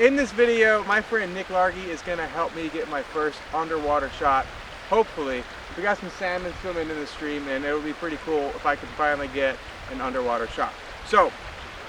In this video, my friend Nick Largy is gonna help me get my first underwater shot, hopefully. We got some salmon swimming in the stream, and it would be pretty cool if I could finally get an underwater shot. So,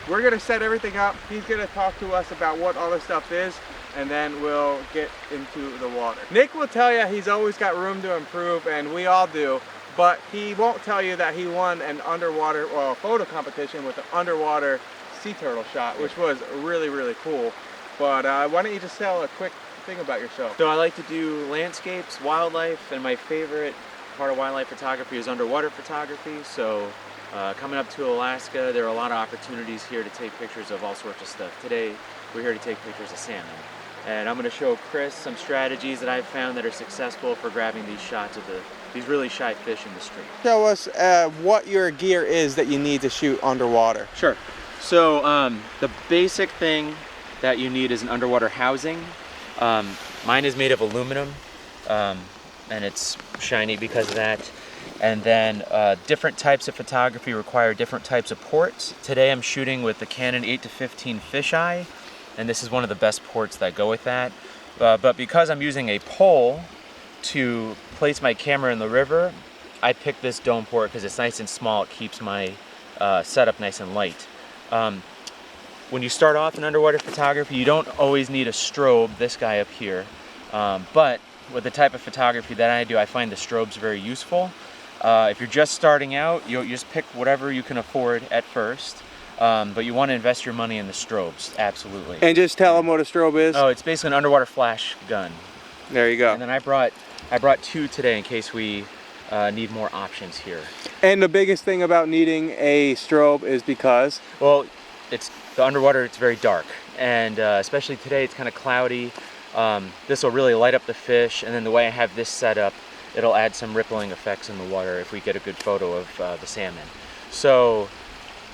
we're gonna set everything up. He's gonna talk to us about what all this stuff is, and then we'll get into the water. Nick will tell you he's always got room to improve, and we all do, but he won't tell you that he won an underwater photo competition with an underwater sea turtle shot, which was really, really cool. But why don't you just tell a quick thing about yourself? So I like to do landscapes, wildlife, and my favorite part of wildlife photography is underwater photography. So coming up to Alaska, there are a lot of opportunities here to take pictures of all sorts of stuff. Today, we're here to take pictures of salmon. And I'm going to show Kris some strategies that I've found that are successful for grabbing these shots of these really shy fish in the stream. Show us what your gear is that you need to shoot underwater. Sure. So the basic thing that you need is an underwater housing. Mine is made of aluminum, and it's shiny because of that. And then different types of photography require different types of ports. Today I'm shooting with the Canon 8-15 fisheye, and this is one of the best ports that go with that. But because I'm using a pole to place my camera in the river, I picked this dome port because it's nice and small. It keeps my setup nice and light. When you start off in underwater photography, you don't always need a strobe, this guy up here. But with the type of photography that I do, I find the strobes very useful. If you're just starting out, you just pick whatever you can afford at first. But you want to invest your money in the strobes, absolutely. And just tell them what a strobe is. Oh, it's basically an underwater flash gun. There you go. And then I brought two today in case we need more options here. And the biggest thing about needing a strobe is because? Well, the underwater, it's very dark. And especially today, it's kind of cloudy. This will really light up the fish. And then the way I have this set up, it'll add some rippling effects in the water if we get a good photo of the salmon. So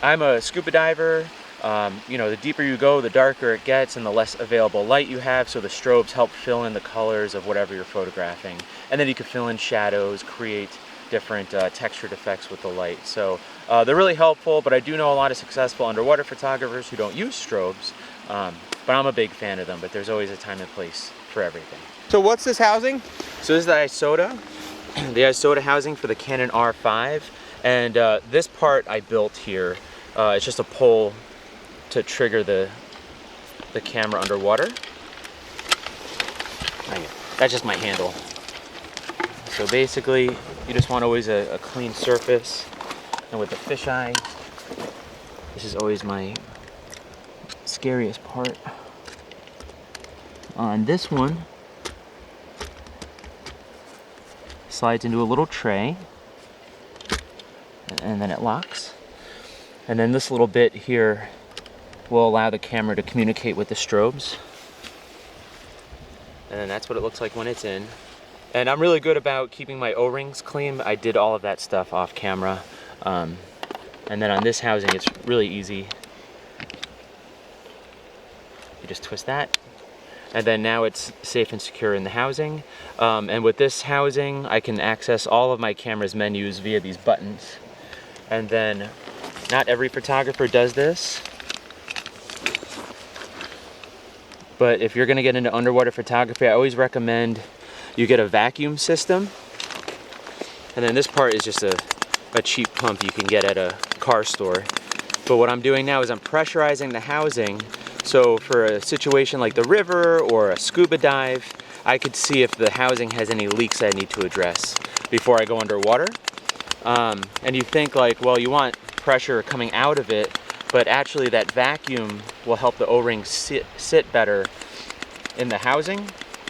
I'm a scuba diver. You know, the deeper you go, the darker it gets and the less available light you have, so the strobes help fill in the colors of whatever you're photographing. And then you can fill in shadows, create different textured effects with the light. So they're really helpful, but I do know a lot of successful underwater photographers who don't use strobes, but I'm a big fan of them, but there's always a time and place for everything. So what's this housing? So this is the ISOTA housing for the Canon R5, and this part I built here. It's just a pole to trigger the camera underwater. That's just my handle. So basically, you just want always a clean surface. And with the fisheye, this is always my scariest part. On this one, slides into a little tray, and then it locks. And then this little bit here will allow the camera to communicate with the strobes. And then that's what it looks like when it's in. And I'm really good about keeping my O-rings clean. I did all of that stuff off camera. And then on this housing, it's really easy. You just twist that. And then now it's safe and secure in the housing. And with this housing, I can access all of my camera's menus via these buttons. And then not every photographer does this, but if you're going to get into underwater photography, I always recommend you get a vacuum system. And then this part is just a cheap pump you can get at a car store. But what I'm doing now is I'm pressurizing the housing, so for a situation like the river or a scuba dive, I could see if the housing has any leaks I need to address before I go underwater. And you think like, well, you want pressure coming out of it, but actually that vacuum will help the O-ring sit better in the housing.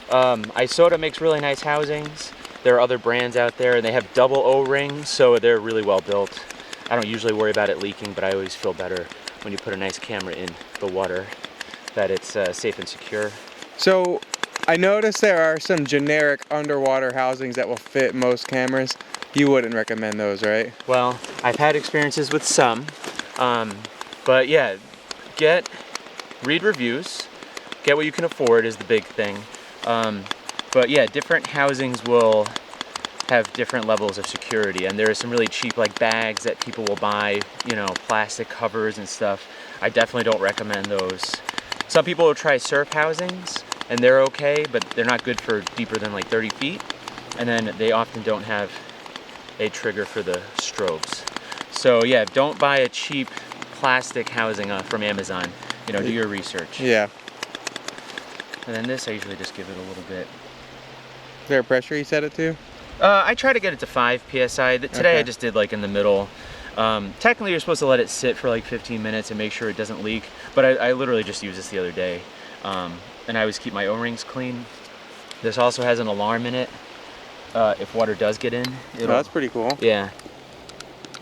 ISOTA makes really nice housings. There are other brands out there, and they have double O-rings, so they're really well built. I don't usually worry about it leaking, but I always feel better when you put a nice camera in the water that it's safe and secure. So I noticed there are some generic underwater housings that will fit most cameras. You wouldn't recommend those, right? Well, I've had experiences with some, but yeah, read reviews, get what you can afford is the big thing. But yeah, different housings will have different levels of security, and there are some really cheap like bags that people will buy, you know, plastic covers and stuff. I definitely don't recommend those. Some people will try surf housings and they're okay, but they're not good for deeper than like 30 feet. And then they often don't have a trigger for the strobes. So yeah, don't buy a cheap plastic housing from Amazon. You know, do your research. Yeah. And then this, I usually just give it a little bit. Is there a pressure you set it to? I try to get it to 5 PSI. Today Okay. I just did like in the middle. Technically you're supposed to let it sit for like 15 minutes and make sure it doesn't leak, but I literally just used this the other day. And I always keep my O-rings clean. This also has an alarm in it. If water does get in, That's pretty cool. Yeah.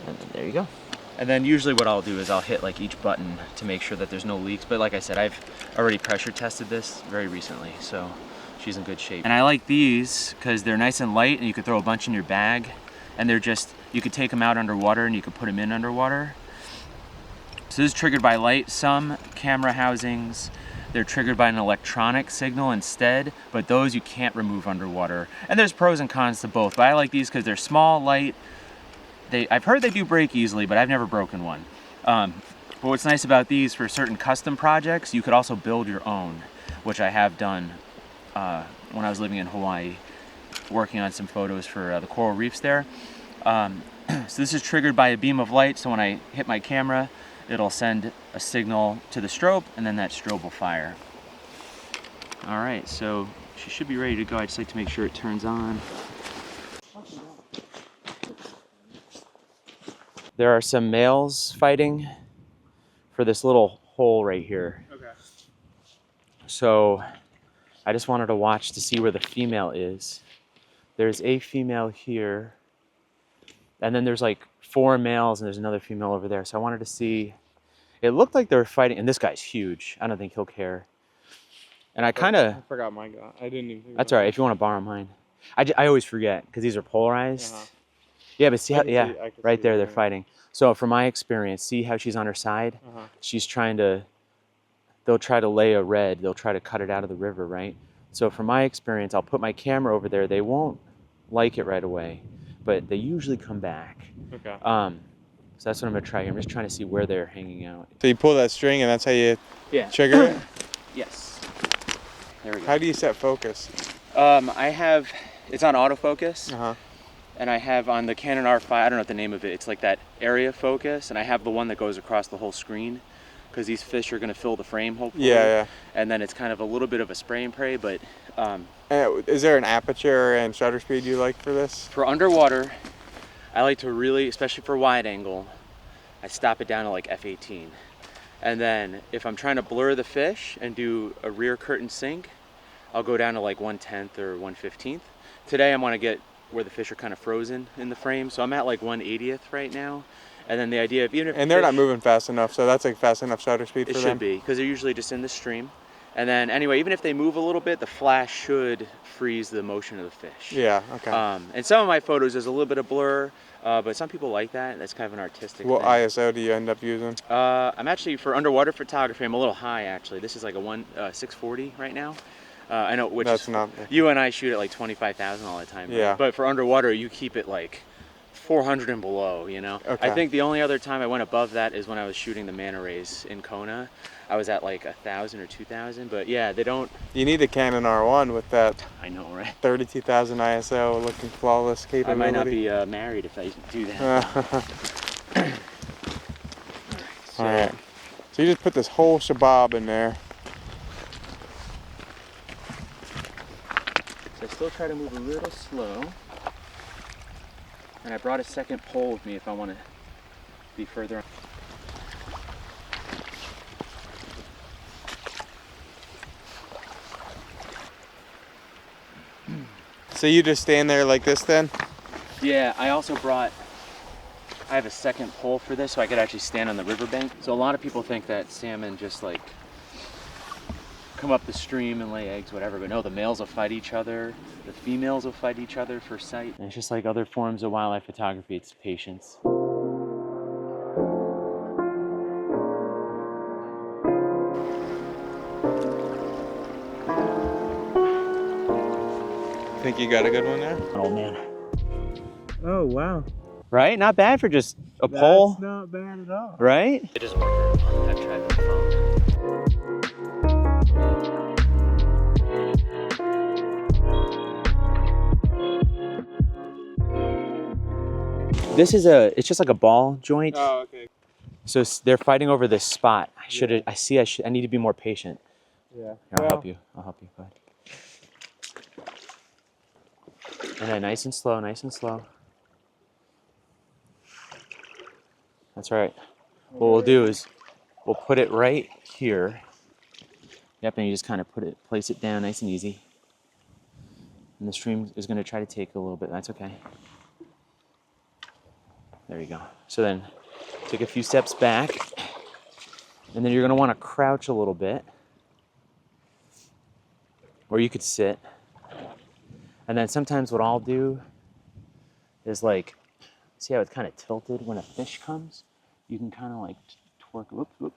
And then there you go. And then usually what I'll do is I'll hit like each button to make sure that there's no leaks. But like I said, I've already pressure tested this very recently, so she's in good shape. And I like these because they're nice and light and you can throw a bunch in your bag. And they're just, you could take them out underwater and you could put them in underwater. So this is triggered by light. Some camera housings, they're triggered by an electronic signal instead, but those you can't remove underwater. And there's pros and cons to both, but I like these because they're small, light. I've heard they do break easily, but I've never broken one. But what's nice about these for certain custom projects, you could also build your own, which I have done when I was living in Hawaii, working on some photos for the coral reefs there. So this is triggered by a beam of light, so when I hit my camera, it'll send a signal to the strobe, and then that strobe will fire. All right, so she should be ready to go. I just like to make sure it turns on. There are some males fighting for this little hole right here. Okay. So I just wanted to watch to see where the female is. There's a female here, and then there's like 4 males, and there's another female over there. So I wanted to see. It looked like they were fighting, and this guy's huge. I don't think he'll care. And I kind of. I forgot my gun. I didn't even think That's about all right. If you want to borrow mine, I always forget because these are polarized. Yeah, but see how, yeah, right there they're fighting. So from my experience, see how she's on her side? She's trying to, they'll try to lay a red, they'll try to cut it out of the river, right? So from my experience, I'll put my camera over there. They won't like it right away, but they usually come back. Okay. So that's what I'm gonna try here. I'm just trying to see where they're hanging out. So you pull that string and that's how you Yeah. trigger it? Yes. There we go. How do you set focus? I have, it's on autofocus. Uh-huh. And I have on the Canon R5, I don't know what the name of it, it's like that area focus, and I have the one that goes across the whole screen, because these fish are going to fill the frame, hopefully. Yeah, yeah. And then it's kind of a little bit of a spray and pray, but... is there an aperture and shutter speed you like for this? For underwater, I like to really, especially for wide angle, I stop it down to like f/18. And then if I'm trying to blur the fish and do a rear curtain sync, I'll go down to like 1/10 or 1/15. Today I want to get where the fish are kind of frozen in the frame, so I'm at like 1/80th right now. And then the idea of even if and they're not moving fast enough, so that's like fast enough shutter speed for them. It should be, because they're usually just in the stream. And then anyway, even if they move a little bit, the flash should freeze the motion of the fish. Yeah, okay. And some of my photos there's a little bit of blur, but some people like that. That's kind of an artistic What thing. ISO do you end up using? I'm actually, for underwater photography, I'm a little high actually. This is like a 640 right now. I know, which That's is, not... you and I shoot at like 25,000 all the time. Yeah. Right? But for underwater, you keep it like 400 and below, you know? Okay. I think the only other time I went above that is when I was shooting the manta rays in Kona. I was at like 1,000 or 2,000, but yeah, they don't... You need a Canon R1 with that... I know, right? 32,000 ISO looking flawless capability. I might not be married if I do that. All right. So you just put this whole shabab in there. So I still try to move a little slow. And I brought a second pole with me if I want to be further on. So you just stand there like this then? Yeah, I also brought, I have a second pole for this so I could actually stand on the riverbank. So a lot of people think that salmon just like come up the stream and lay eggs, whatever, but no, the males will fight each other, the females will fight each other for sight. And it's just like other forms of wildlife photography, it's patience. Think you got a good one there? Oh man. Oh wow. Right? Not bad for just a pole. Not bad at all. Right? It doesn't work very well. I've tried it on the phone. This is it's just like a ball joint. Oh, okay. So they're fighting over this spot. I need to be more patient. Yeah. Here, I'll help you. Go ahead. And then nice and slow, nice and slow. That's right. What we'll do is we'll put it right here. Yep, and you just kind of place it down nice and easy. And the stream is going to try to take a little bit. That's okay. There you go. So then take a few steps back. And then you're going to want to crouch a little bit. Or you could sit. And then sometimes what I'll do is like, see how it's kind of tilted when a fish comes? You can kind of like twerk,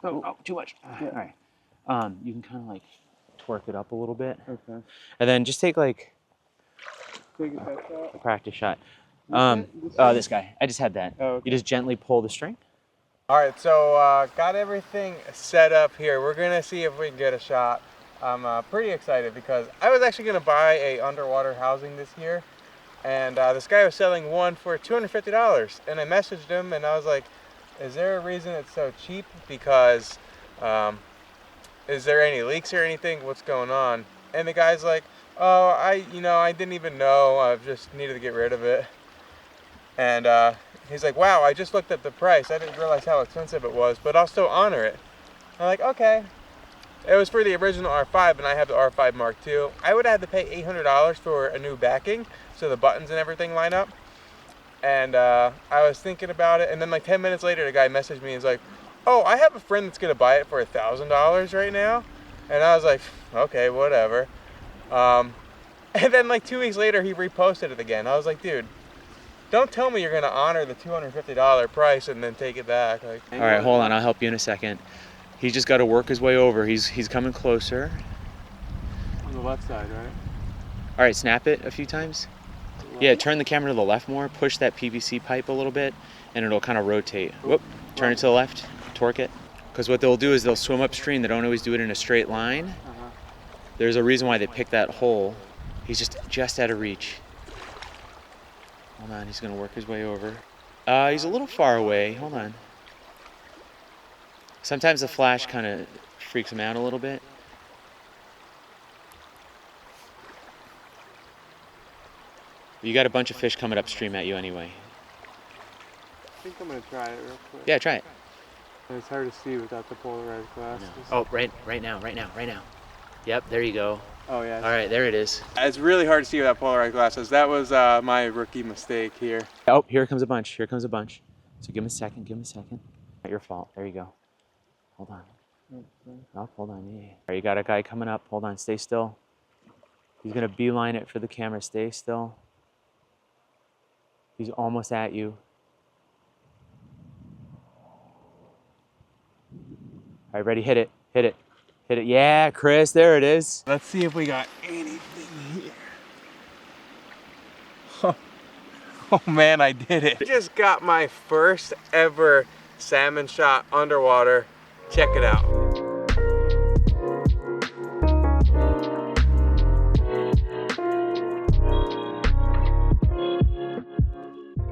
oh, too much. Yeah. All right. You can kind of like twerk it up a little bit. Okay. And then just take like a practice shot. This guy, I just had that. Oh, okay. You just gently pull the string. All right, so got everything set up here. We're gonna see if we can get a shot. I'm pretty excited because I was actually gonna buy a underwater housing this year, and this guy was selling one for $250. And I messaged him and I was like, is there a reason it's so cheap? Because is there any leaks or anything? What's going on? And the guy's like, oh, I didn't even know. I just needed to get rid of it. And he's like, wow, I just looked at the price. I didn't realize how expensive it was, but I'll still honor it. I'm like, okay. It was for the original R5, and I have the R5 Mark II. I would have had to pay $800 for a new backing, so the buttons and everything line up. And I was thinking about it, and then like 10 minutes later, the guy messaged me and was like, oh, I have a friend that's gonna buy it for $1,000 right now. And I was like, okay, whatever. And then like 2 weeks later, he reposted it again. I was like, dude, don't tell me you're gonna honor the $250 price and then take it back. Like, all right, hold on, I'll help you in a second. He's just got to work his way over. He's coming closer. On the left side, right? All right, snap it a few times. Yeah, turn the camera to the left more. Push that PVC pipe a little bit, and it'll kind of rotate. Whoop, turn it to the left, torque it. Because what they'll do is they'll swim upstream. They don't always do it in a straight line. There's a reason why they picked that hole. He's just out of reach. Hold on, he's gonna work his way over. He's a little far away. Hold on. Sometimes the flash kind of freaks him out a little bit. You got a bunch of fish coming upstream at you anyway. I think I'm gonna try it real quick. Yeah, try it. It's hard to see without the polarized glasses. Oh, right now. Yep, there you go. Oh yeah. All right, there it is. It's really hard to see without polarized glasses. That was my rookie mistake here. Oh, here comes a bunch. So give him a second. Not your fault. There you go. Hold on. Oh, hold on. Yeah. All right, you got a guy coming up. Hold on. Stay still. He's gonna beeline it for the camera. Stay still. He's almost at you. All right, ready? Hit it. Yeah, Kris, there it is. Let's see if we got anything here. Oh man, I did it. I just got my first ever salmon shot underwater. Check it out.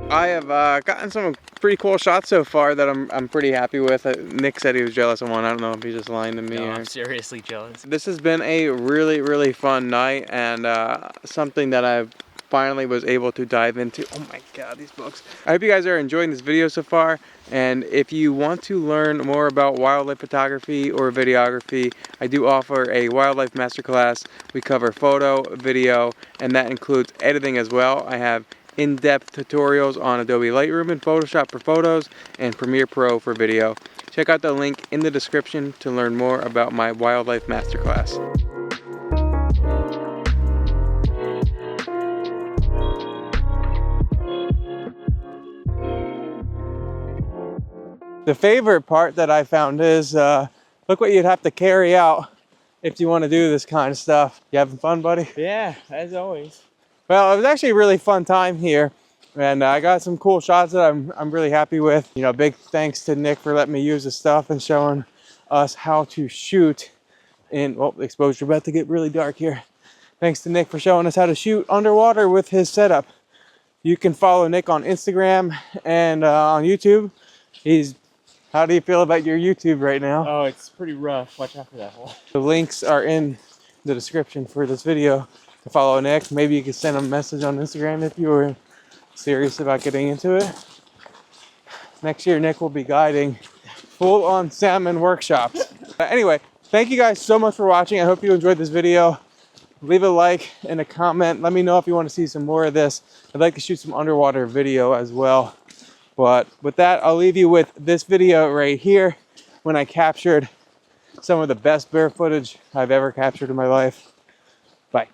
I have gotten some pretty cool shots so far that I'm pretty happy with. Nick said he was jealous of one. I don't know if he's just lying to me. No, I'm seriously jealous. This has been a really fun night, and something that I finally was able to dive into. Oh my god, these bugs. I hope you guys are enjoying this video so far, and if you want to learn more about wildlife photography or videography, I do offer a wildlife masterclass. We cover photo, video, and that includes editing as well. I have in-depth tutorials on Adobe Lightroom and Photoshop for photos and Premiere Pro for video. Check out the link in the description to learn more about my wildlife masterclass. The favorite part that I found is look what you'd have to carry out if you want to do this kind of stuff. You having fun, buddy? Yeah, as always. Well, it was actually a really fun time here, and I got some cool shots that I'm really happy with. You know, big thanks to Nick for letting me use the stuff and showing us how to shoot in, well, the exposure about to get really dark here. Thanks to Nick for showing us how to shoot underwater with his setup. If You can follow Nick on Instagram and on YouTube. How do you feel about your YouTube right now? Oh, it's pretty rough. Watch out for that hole. The links are in the description for this video to follow Nick. Maybe you can send him a message on Instagram if you were serious about getting into it. Next year, Nick will be guiding full-on salmon workshops. Anyway, thank you guys so much for watching. I hope you enjoyed this video. Leave a like and a comment. Let me know if you want to see some more of this. I'd like to shoot some underwater video as well. But with that, I'll leave you with this video right here when I captured some of the best bear footage I've ever captured in my life. Bye.